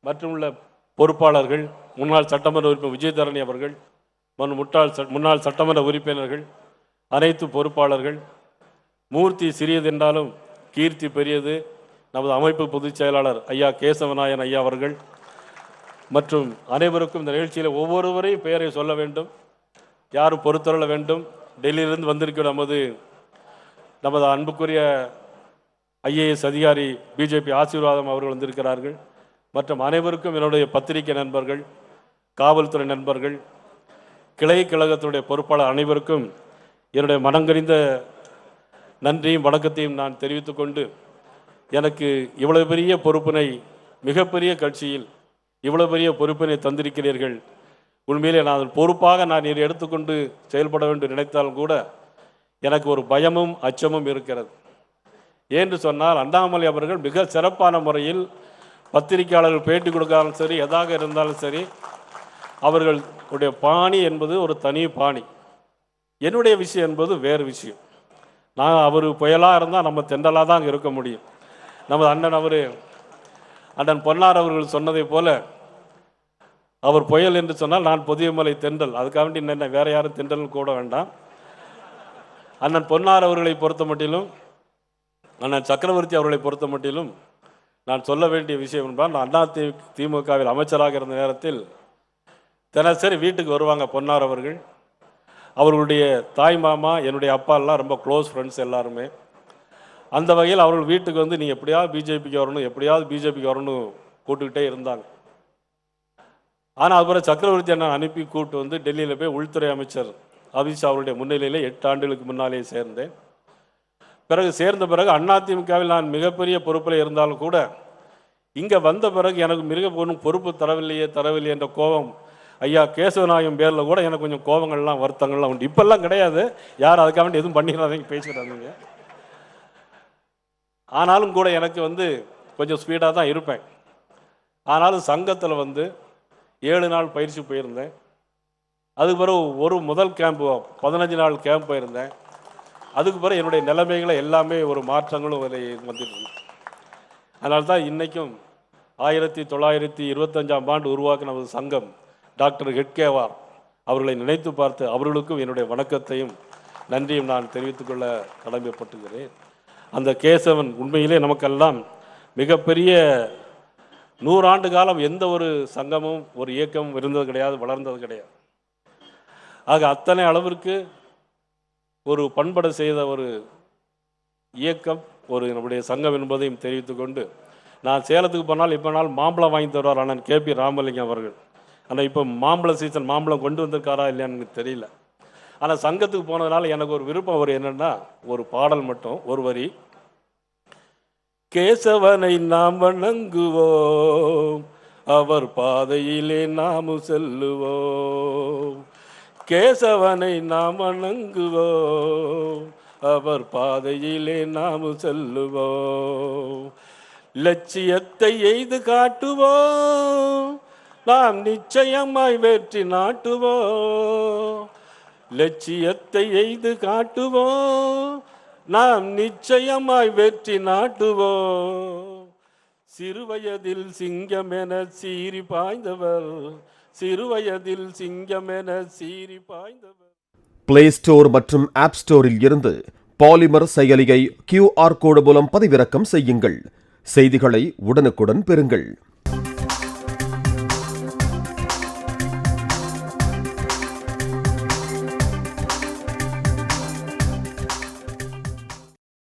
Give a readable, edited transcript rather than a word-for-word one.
மற்றும் உள்ள பொறுப்பாளர்கள், முன்னாள் சட்டமன்ற உறுப்பினர் விஜயதரணி அவர்கள், முன்னாள் சட்டமன்ற உறுப்பினர்கள், அனைத்து பொறுப்பாளர்கள், மூர்த்தி சிறியதென்றாலும் கீர்த்தி பெரியது நமது அமைப்பு பொதுச் செயலாளர் ஐயா கேசவநாயன் ஐயா அவர்கள் மற்றும் அனைவருக்கும் இந்த நிகழ்ச்சியில் ஒவ்வொருவரையும் பெயரை சொல்ல வேண்டும், யாரும் பொறுத்தருள வேண்டும். டெல்லியிலிருந்து வந்திருக்கிற நமது அன்புக்குரிய ஐஏஎஸ் அதிகாரி பிஜேபி ஆசீர்வாதம் அவர்கள் வந்திருக்கிறார்கள். மற்றும் அனைவருக்கும் என்னுடைய பத்திரிகை நண்பர்கள், காவல்துறை நண்பர்கள், கிளை கழகத்தினுடைய பொறுப்பாளர் அனைவருக்கும் என்னுடைய மனங்கறிந்த நன்றியும் வணக்கத்தையும் நான் தெரிவித்துக் கொண்டு, எனக்கு இவ்வளவு பெரிய பொறுப்பினை, மிகப்பெரிய கட்சியில் இவ்வளவு பெரிய பொறுப்பினை தந்திருக்கிறீர்கள். உண்மையிலே நான் பொறுப்பாக நான் இதை எடுத்துக்கொண்டு செயல்பட வேண்டும் நினைத்தாலும் கூட எனக்கு ஒரு பயமும் அச்சமும் இருக்கிறது. ஏன்னு சொன்னால், அண்ணாமலை அவர்கள் மிக சிறப்பான முறையில் பத்திரிகையாளர்கள் பேட்டி கொடுக்காலும் சரி, எதாக இருந்தாலும் சரி, அவர்களுடைய பாணி என்பது ஒரு தனி பாணி. என்னுடைய விஷயம் என்பது வேறு விஷயம். நான் அவர் புயலாக இருந்தால் நம்ம தெண்டலாக தான் இருக்க முடியும். நமது அண்ணன் பொன்னார் அவர்கள் சொன்னதை போல, அவர் புயல் என்று சொன்னால் நான் பொதியமலை தென்றல். அதுக்காக என்ன வேற யாரும் தென்றல் கூட வேண்டாம். அண்ணன் பொன்னார் அவர்களை பொறுத்த மட்டிலும், அண்ணன் சக்கரவர்த்தி அவர்களை பொறுத்த மட்டிலும் நான் சொல்ல வேண்டிய விஷயம் என்றால், நான் திமுகவில் அமைச்சராக இருந்த நேரத்தில் தினசரி வீட்டுக்கு வருவாங்க பொன்னார் அவர்கள். அவர்களுடைய தாய் மாமா, என்னுடைய அப்பா எல்லாம் ரொம்ப க்ளோஸ் ஃப்ரெண்ட்ஸ் எல்லாருமே. அந்த வகையில் அவர்கள் வீட்டுக்கு வந்து நீங்கள் எப்படியாவது பிஜேபிக்கு வரணும் கூட்டுக்கிட்டே இருந்தாங்க. ஆனால் அதுபோல் சக்கரவர்த்தி அண்ணன் அனுப்பி கூட்டு வந்து டெல்லியில் போய் உள்துறை அமைச்சர் அமித்ஷா அவருடைய முன்னிலையில் 8 ஆண்டுகளுக்கு முன்னாலே சேர்ந்தேன். சேர்ந்த பிறகு அதிமுகவில் நான் மிகப்பெரிய பொறுப்பில் இருந்தாலும் கூட, இங்கே வந்த பிறகு எனக்கு மிக பொறுப்பு தரவில்லையே என்ற கோபம் ஐயா கேசவநாயகம் பேரில் கூட எனக்கு கொஞ்சம் கோபங்கள்லாம் வருத்தங்கள்லாம் உண்டு. இப்பெல்லாம் கிடையாது, யார் அதுக்காக வேண்டி எதுவும் பண்ணிடாதீங்க, பேசிடாதீங்க. ஆனாலும் கூட எனக்கு கொஞ்சம் ஸ்பீடாக தான் இருப்பேன். ஆனாலும் சங்கத்தில் 7 நாள் பயிற்சி போயிருந்தேன். அதுக்கு பிறகு முதல் கேம்ப் 15 நாள் கேம்ப் போயிருந்தேன். அதுக்கு பிறகு என்னுடைய நிலைமைகளை எல்லாமே ஒரு மாற்றங்களும் வந்துட்டு. அதனால தான் இன்றைக்கும் 1925ஆம் ஆண்டு உருவாக்கின நமது சங்கம் டாக்டர் ஹெட்கேவார் அவர்களை நினைத்து பார்த்து அவர்களுக்கும் என்னுடைய வணக்கத்தையும் நன்றியும் நான் தெரிவித்துக்கொள்ள கடமைப்பட்டுகிறேன். அந்த கேசவன் உண்மையிலே நமக்கெல்லாம் மிகப்பெரிய 100 ஆண்டு காலம் எந்த ஒரு சங்கமும் ஒரு இயக்கமும் இருந்தது கிடையாது, வளர்ந்தது கிடையாது. ஆக அத்தனை அளவிற்கு ஒரு பண்பட செய்த ஒரு இயக்கம் நம்முடைய சங்கம் என்பதையும் தெரிவித்துக்கொண்டு, நான் சேலத்துக்கு போனால் இப்போனால் மாம்பழம் வாங்கி தருவார் அண்ணன் கேபி ராமலிங்கம் அவர்கள். ஆனால் இப்போ மாம்பழ சீசன், மாம்பழம் கொண்டு வந்திருக்காரா இல்லையான்னு எனக்கு தெரியல. ஆனால் சங்கத்துக்கு போனதுனால எனக்கு ஒரு விருப்பம் என்னென்னா, ஒரு பாடல் மட்டும், ஒரு வரி. கேசவனை நாம் வணங்குவோம், அவர் பாதையிலே நாம் செல்லுவோம். கேசவனை நாம் வணங்குவோம், அவர் பாதையிலே நாம் செல்லுவோம். லட்சியத்தை எய்து காட்டுவோம், நாம் நிச்சயமாய் வெற்றி நாட்டுவோம். லட்சியத்தை எய்து காட்டுவோம், நாம் நிச்சயமாய் வெற்றி நாட்டுவோம். சிறுவயதில் சிங்கமென சீறி பாய்ந்தவர், சிறுவயதில் சிங்கமென சீறி பாய்ந்தவர். பிளே ஸ்டோர் மற்றும் ஆப் ஸ்டோரில் இருந்து பாலிமர் செயலியை QR கோடு மூலம் பதிவிறக்கம் செய்யுங்கள். செய்திகளை உடனுக்குடன் பெறுங்கள்.